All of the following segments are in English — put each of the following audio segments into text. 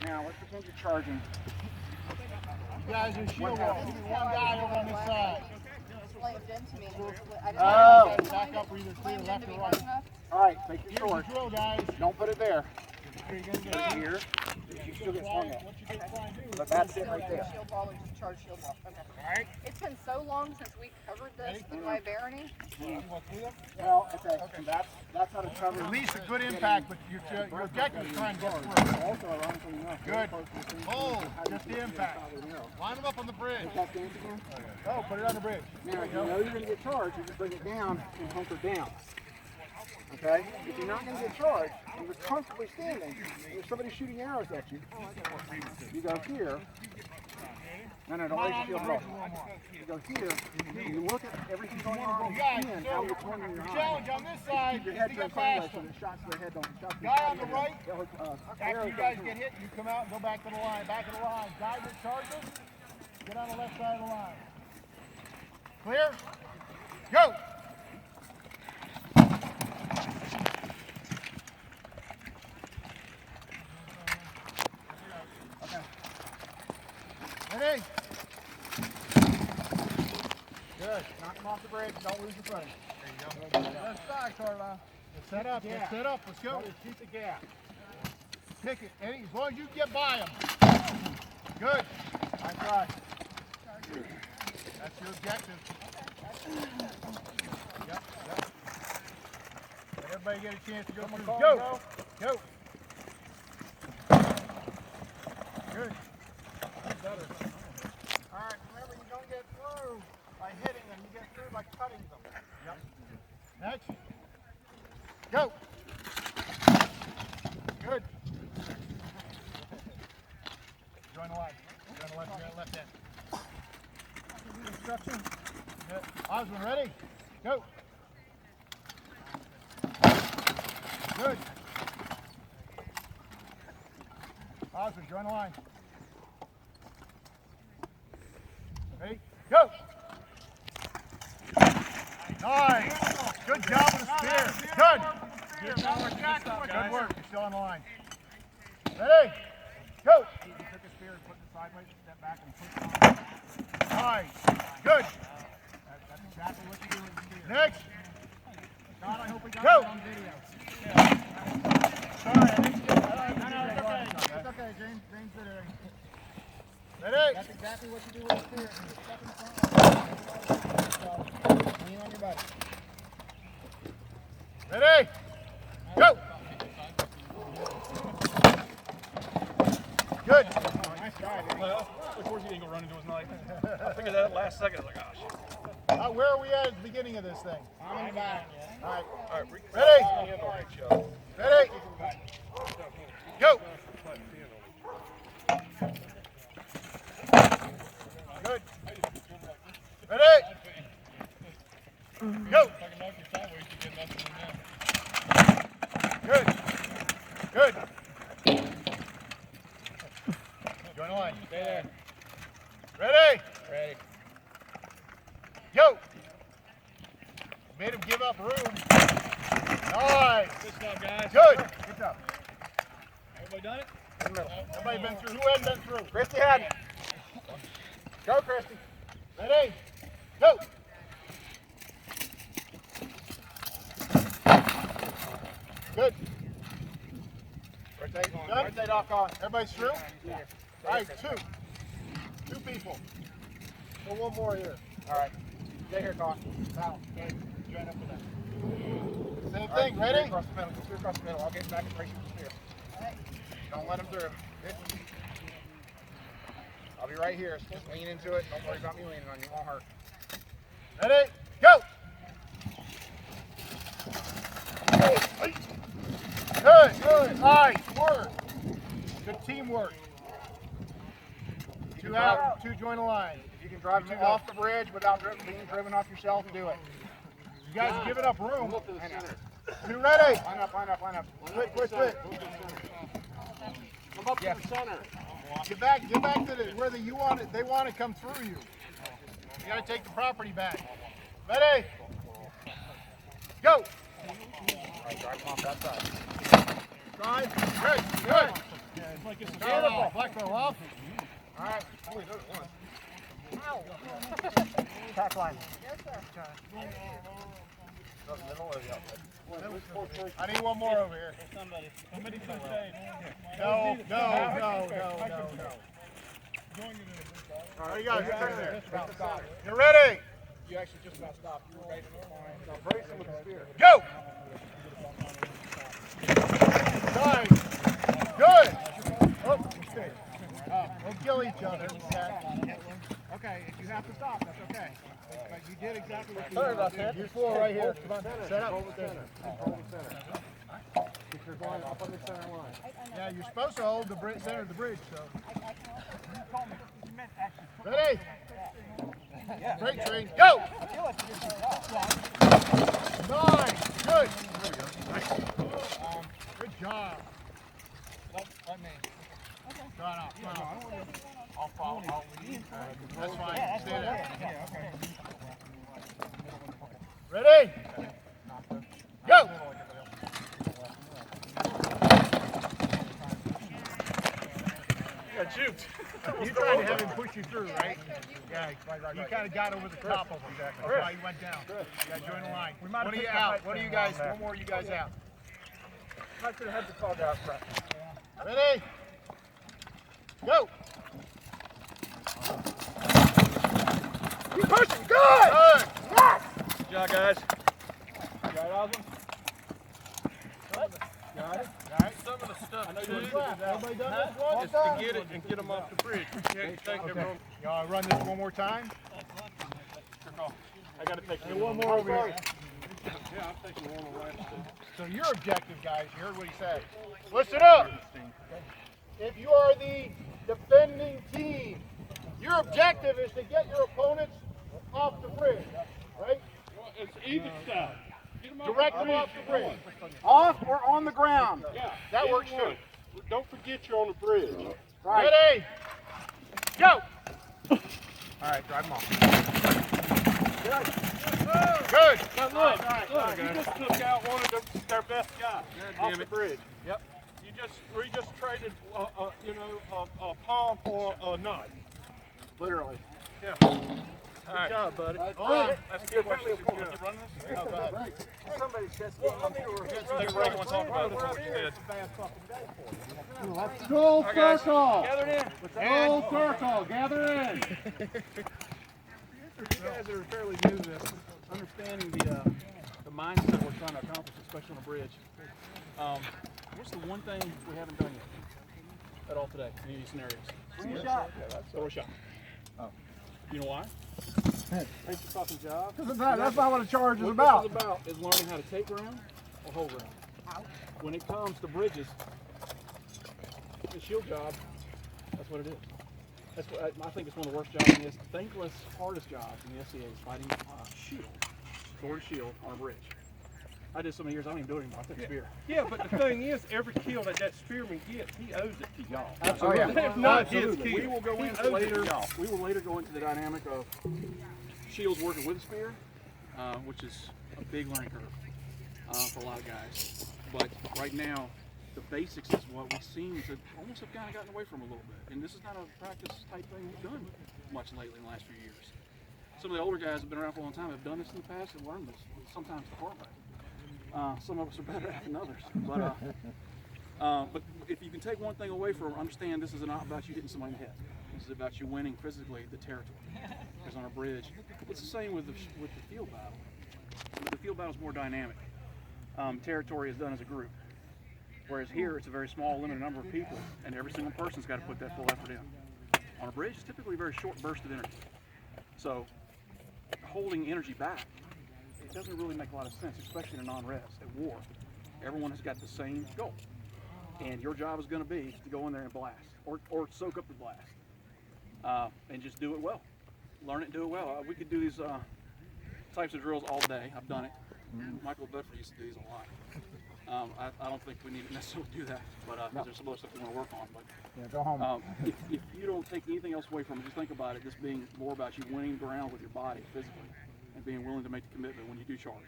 Now, let's pretend you're charging. You guys are shield wall. Give me one guy over on this side. Oh. Back up either clear left or right. All right, make your Here's sword. the drill, guys. Don't put it there. Here, you're gonna Put it here. You still get swung at. What you gonna try and do? But that's it right there. Shield wall or just charge shield wall. Okay. Alright. It's been so long since we covered this in my barony. You want clear? Well, okay. That's how to cover. At least a good impact, but your objective is trying to get through. Also, ironically enough, Good. Hold. Just the impact. Line them up on the bridge. Take that stance again. Oh, put it on the bridge. Now, if you know you're going to get charged, you just bring it down and hunker down. Okay? If you're not going to get charged, and you're comfortably standing, and if somebody's shooting arrows at you, you go here. No, don't raise your shield off. You go here, and you look at everything going on You guys, and how you're pointing your eye. challenge on this side Keep your is head to turned get sideways past so them. that shots to the head don't shots to the Guy side on the don't- right, After after you you guys get hit, you come out and go back to the line. Back of the line. Guy that charges, get on the left side of the line. Clear? Go! Okay. Ready? Good. Knock them off the bridge. Don't lose your footing. There you go. Left side, Carla. Let's set up. Let's set up. Let's go. Keep the gap. Kick it. As long as you get by him. Good. Nice try. That's your objective. Yep. Let everybody get a chance to go through. Go. Go. Good. Better. All right. Remember, you don't get through by hitting them. You get through by cutting them. Yep. Next. Go. Good. Join the line. Join the left. Join the left end. Instruction. Good. Osmond, ready? Go. Good. Osmond, join the line. Ready? Go. Nice. Good job with the spear. Good. Good work. You're still on the line. Ready? Go. You took the spear and put it sideways, step back and push it on. Nice. Good. That's exactly what you do with the spear. Next. God, I hope we got Go. it on video. Sorry, I didn't get it. That's okay, James. James did it. Ready? That's exactly what you do with the spear. You step in front. So, lean on your buddy. Ready? Go. Good. Nice try, dude. Of course he didn't go run into his knife. I figured that last second. I was like, oh, shit. Where are we at the beginning of this thing? I'm in the back. All right. All right, Ready? Ready? Go. Good. Ready? Go. Good. Good. Join the line. Stay there. Ready? Ready. Go. Made him give up room. Nice. Good job, guys. Good. Good job. Everybody done it? Everybody been through. Who hadn't been through? Christy had. Go, Christy. Ready? Go. Good. Rotate on. Done? Rotate off on. Everybody's through? Yeah. All right, two people. So one more here. All right. Stay here, Con. Now, okay. Join up with that. Same All thing. right, Ready? Across the middle. Go across the middle. I'll get back and brace you here. Don't let him through. Good. I'll be right here. So just lean into it. Don't worry about me leaning on you. It won't hurt. Ready? Go. Good. Good. Nice work. Good teamwork. Two out, two join the line. If you can drive him off the bridge without being driven off yourself, do it. You guys are giving up room. I know. Two ready? Line up, line up, line up. Quit, quit, quit. Come up to the center. Get back to the where they want to come through you. You got to take the property back. Ready? Go. All right, drive him off that side. Drive. Good. Good. might get some Beautiful. Black ball off. All right. Tack line. Yes, sir. I need one more over here. somebody should say. No. All right, you guys, there. You ready? You actually just about stopped. You were right in the line. Now brace him with the spear. Go! Nice. Good. We'll kill each other. Okay, if you have to stop, that's okay. But you did exactly what you Sorry about that. You four right here. Come on, set up. Hold the center. Hold the center. Keep your line up on the center line. Yeah, you're supposed to hold the center of the bridge, so. Ready? Break train, go! Nice, good. Good job. Let me. Run off. I'll follow. I'll lead. That's fine. Stay there. Ready? Go! You got juked. You tried to have him push you through, right? Yeah, you kind of got over the top of him. That's why you went down. You got to join the line. What are you out? What are you guys? One more, you guys out. I should have had the call out front. Ready? Go! Keep pushing. Good! Good! Yes! Good job, guys. You got it, Osmond? Got it? Some of the stuff, Everybody done this one? is to get it and get them off the bridge. You can't take everyone. Y'all run this one more time? I got to take One more over here. Yeah, I'm taking one more last. So your objective, guys, you heard what he said. Listen up. If you are the defending team, your objective is to get your opponents off the bridge, right? It's either side. Get 'em off Directly off the bridge. Off or on the ground? Yeah. That either works one. too. Don't forget you're on the bridge. Right. Ready? Go! All right, drive them off. Good. Now look, you just took out one of their best guys off the bridge. Yep. We just traded, a palm for a knife. Literally. Yeah. All right. Good job, buddy. All right. That's a good question. You run this? Oh, go ahead. Somebody's just getting on Take a break and we'll talk about it. That's what you did. Full All right, guys. circle. Gather in. Full circle. Gather in. You guys are fairly new to this, understanding the mindset we're trying to accomplish, especially on a bridge. What's the one thing we haven't done yet at all today in any scenarios? Swing a shot. Throw a shot. Oh. You know why? Take your fucking job. That's not what a charge is What about. this is about is learning how to take ground or hold ground. When it comes to bridges, the shield job, that's what it is. That's what I think it's one of the worst jobs in the thankless, hardest jobs in the SCA is fighting shield, sword shield on a bridge. I did so many years, I don't even do it anymore. I take a spear. Yeah, but the thing is, every kill that spearman gets, he owes it to y'all. Absolutely. If not his Absolutely. kill, We will go he into owes it later. to y'all. We will later go into the dynamic of shields working with a spear, which is a big learning curve for a lot of guys. But right now, the basics is what we seem to almost have kind of gotten away from a little bit. And this is not a practice type thing we've done much lately in the last few years. Some of the older guys have been around for a long time, have done this in the past, and learned this sometimes the hard way. Some of us are better at it than others. But if you can take one thing away from it, understand this is not about you hitting somebody in the head. This is about you winning physically the territory. Because on a bridge, it's the same with the field battle. But the field battle is more dynamic. Territory is done as a group. Whereas here, it's a very small, limited number of people, and every single person's got to put that full effort in. On a bridge, it's typically a very short burst of energy. So, holding energy back, it doesn't really make a lot of sense, especially in a non-res. At war, everyone has got the same goal. And your job is going to be to go in there and blast, or soak up the blast, and just do it well. Learn it and do it well. We could do these types of drills all day. I've done it. Michael Bedford used to do these a lot. I don't think we need to necessarily do that, but there's some other stuff we want to work on. But Yeah, go home. if you don't take anything else away from it, just think about it. This being more about you winning ground with your body physically, and being willing to make the commitment when you do charge.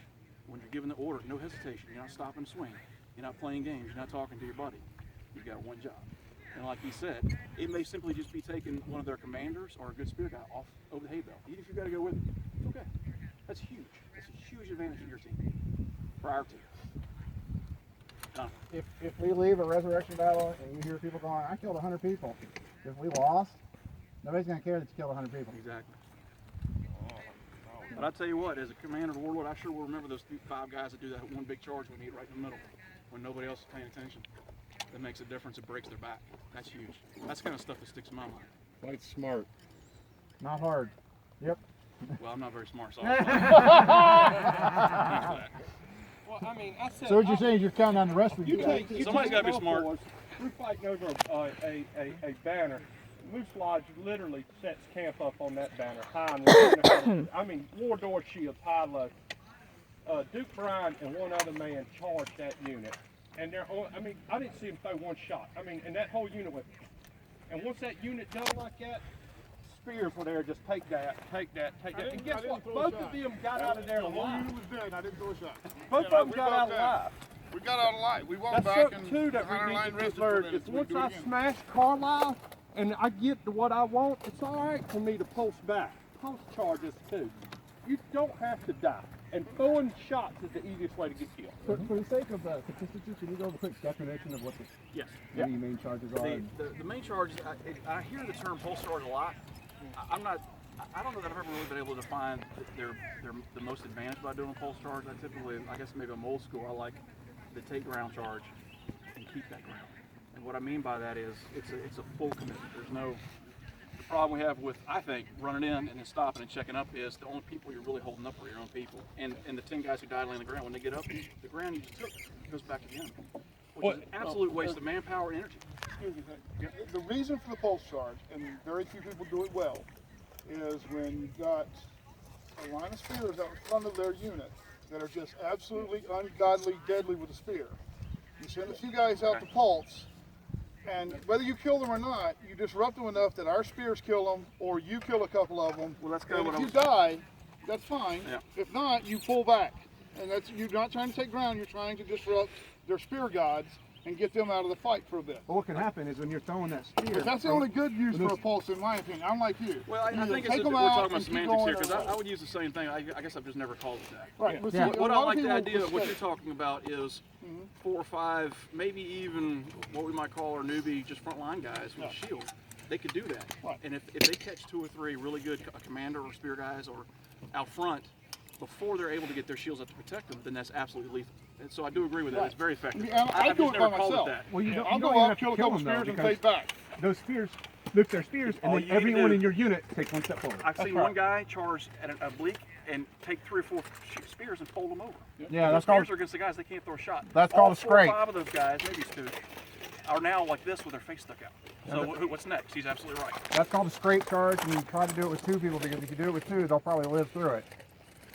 When you're given the order, no hesitation. You're not stopping to swing. You're not playing games. You're not talking to your buddy. You've got one job. And like he said, it may simply just be taking one of their commanders or a good spear guy off over the hay bale. Even if you got to go with them, it's okay. That's huge. That's a huge advantage for your team, for our team. If we leave a resurrection battle and you hear people going, I killed 100 people, if we lost, nobody's going to care that you killed 100 people. Exactly. But I tell you what, as a commander of the warlord, I sure will remember those 5 guys that do that one big charge we need right in the middle when nobody else is paying attention. That makes a difference. It breaks their back. That's huge. That's the kind of stuff that sticks in my mind. Fight smart. Not hard. Yep. Well, I'm not very smart, so Well, I mean, I said. So what you're saying is you're counting on the rest of You you take, guys. you Somebody's take gotta be my smart. boys, we're fighting over a banner. Moose Lodge literally sets camp up on that banner, high and low. I mean, war door shields, high low. Duke Bryan and one other man charged that unit, and they're on. I mean, I didn't see him throw one shot. I mean, and that whole unit went. And once that unit done like that, spears were there. Just take that, take that, take that. And guess what? Both of them got out of there alive. was dead. I didn't throw a shot. Both of them got out alive. We got out alive. We walked That's back something and too that behind our we line need to rested for a learn. minute Is so we once could do it I again. smash Carlisle and I get to what I want, it's all right for me to pulse back. Pulse charges too. You don't have to die. And throwing shots is the easiest way to get killed. For the sake of consistency, can you go over a quick definition of what the yes. main charges are? The main charge, I hear the term pulse charge a lot. I don't know that I've ever really been able to define the most advantage by doing a pulse charge. I guess maybe I'm old school. I like the take ground charge and keep that ground. And what I mean by that is it's a full commitment. There's no, the problem we have with, I think, running in and then stopping and checking up is the only people you're really holding up are your own people. And the 10 guys who died laying on the ground, when they get up, the ground you just took goes back to the enemy. Which is an absolute waste of manpower and energy. The reason for the pulse charge, and very few people do it well, is when you've got a line of spears out in front of their unit that are just absolutely ungodly deadly with a spear. You send a few guys out to pulse, and whether you kill them or not, you disrupt them enough that our spears kill them, or you kill a couple of them. Well, that's kinda and what if I you was- die, that's fine. Yeah. If not, you pull back. And that's, you're not trying to take ground, you're trying to disrupt their spear gods and get them out of the fight for a bit. Well, what can happen is when you're throwing that spear. But that's the only good use for a pulse, in my opinion. I'm like you. Well, I You either think take we're them talking out about and keep semantics going here because or- I would use the same thing. I guess I've just never called it that. Right. But see, Yeah. a What I lot of like the people idea of what you're mistake. talking about is 4 or 5, maybe even what we might call our newbie, just frontline guys with a shield. They could do that. Right. And if they catch 2 or 3 really good commander or spear guys or out front before they're able to get their shields up to protect them, then that's absolutely lethal. And so I do agree with that. Right. It's very effective. Yeah, I I've do just it never by called myself. it that. Well, you don't, I'll you don't go even out, have kill to a kill couple them though, spears and because fade back. those spears lift their spears, and All then you need to everyone do- in your unit takes one step forward. I've seen right. one guy charge at an oblique and take 3 or 4 spears and fold them over. Yeah, Those that's called spears are against the guys, they can't throw a shot. That's All called a 4 or scrape. 5 of those guys, maybe it's 2, are now like this with their face stuck out. So what's next? He's absolutely right. That's called a scrape charge, and you try to do it with 2 people because if you do it with 2, they'll probably live through it.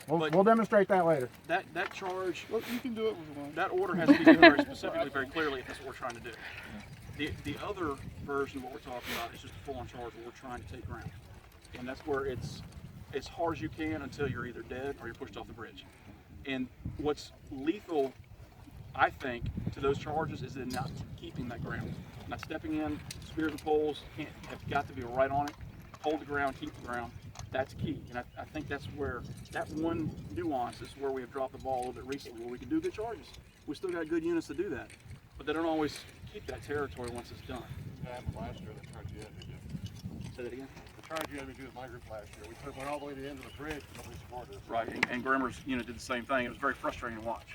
We'll demonstrate that later. That charge, Look, you can do it with one. that order has to be given very specifically, very clearly if that's what we're trying to do. The other version of what we're talking about is just a full-on charge where we're trying to take ground. And that's where it's as hard as you can until you're either dead or you're pushed off the bridge. And what's lethal, I think, to those charges is then not keeping that ground. Not stepping in, spears and poles have got to be right on it. Hold the ground, keep the ground. That's key. And I think that's where, that one nuance is where we have dropped the ball a little bit recently, where we can do good charges. We still got good units to do that. But they don't always keep that territory once it's done. That happened last year. They tried to get me to. Say that again? They tried to get me to do with my group last year. We went all the way to the end of the bridge, and nobody supported us. Right, and Grimmer's unit did the same thing. It was very frustrating to watch.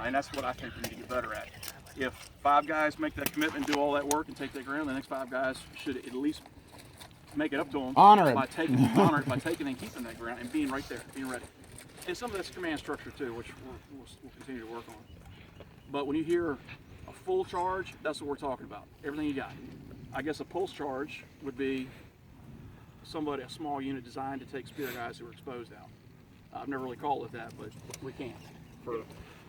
And that's what I think we need to get better at. If 5 guys make that commitment, do all that work, and take that ground, the next 5 guys should at least make it up to them Honor it. by taking and keeping that ground and being right there, being ready. And some of that's command structure too, which we'll continue to work on. But when you hear a full charge, that's what we're talking about. Everything you got. I guess a pulse charge would be a small unit designed to take spear guys who are exposed out. I've never really called it that, but we can.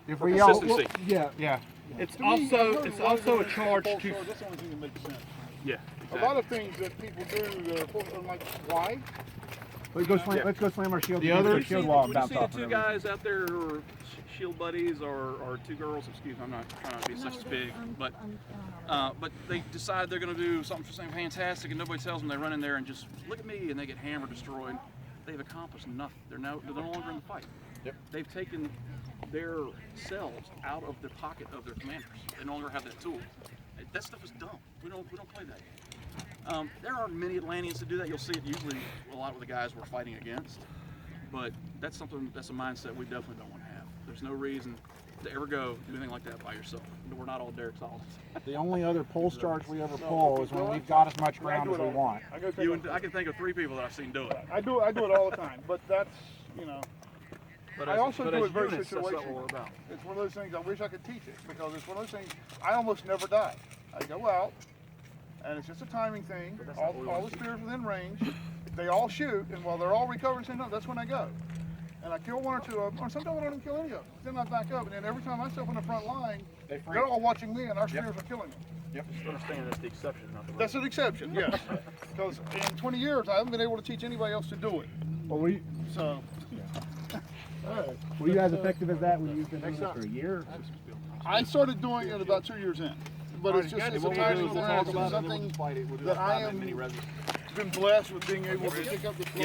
If For we all, consistency. yeah. It's also a charge Pulse to. charge, that's the only thing that makes sense. Yeah. A lot of things that people do, I'm like, why? Let's go slam our shield. The against other the shield wall and when you bounce see off. the 2 of guys out there who are shield buddies or 2 girls, excuse me, I'm not trying to be such as big, but But they decide they're going to do something fantastic, and nobody tells them. They run in there and just look at me, and they get hammered, destroyed. They've accomplished nothing. They're no longer in the fight. Yep. They've taken their selves out of the pocket of their commanders. They no longer have that tool. That stuff is dumb. We don't play that game. There are many Atlanteans that do that. You'll see it usually a lot with the guys we're fighting against. But that's a mindset we definitely don't want to have. There's no reason to ever go do anything like that by yourself. We're not all Derek Solomons. The only other pulse charge we ever pull is when we've got as much ground as we want. I can think of 3 people that I've seen do it. I do it all the time, but that's, you know, But I also do as it very units, that's not what situational. we're about. It's one of those things I wish I could teach it, because it's one of those things I almost never die. I go out, and it's just a timing thing. All the spears within range, they all shoot, and while they're all recovering, that's when I go. And I kill 1 or 2 of them, or sometimes I don't even kill any of them. Then I back up, and then every time I step on the front line, they're all watching me, and our spears are killing them. Just understand that's the exception, not the rule. That's an exception, yes. Because in 20 years, I haven't been able to teach anybody else to do it. Well, So, were you as effective as that when you've been doing it for a year? I started doing it about 2 years in. But it's just, it's a tiny little range, it's something that I am been blessed with being able to pick up the flow.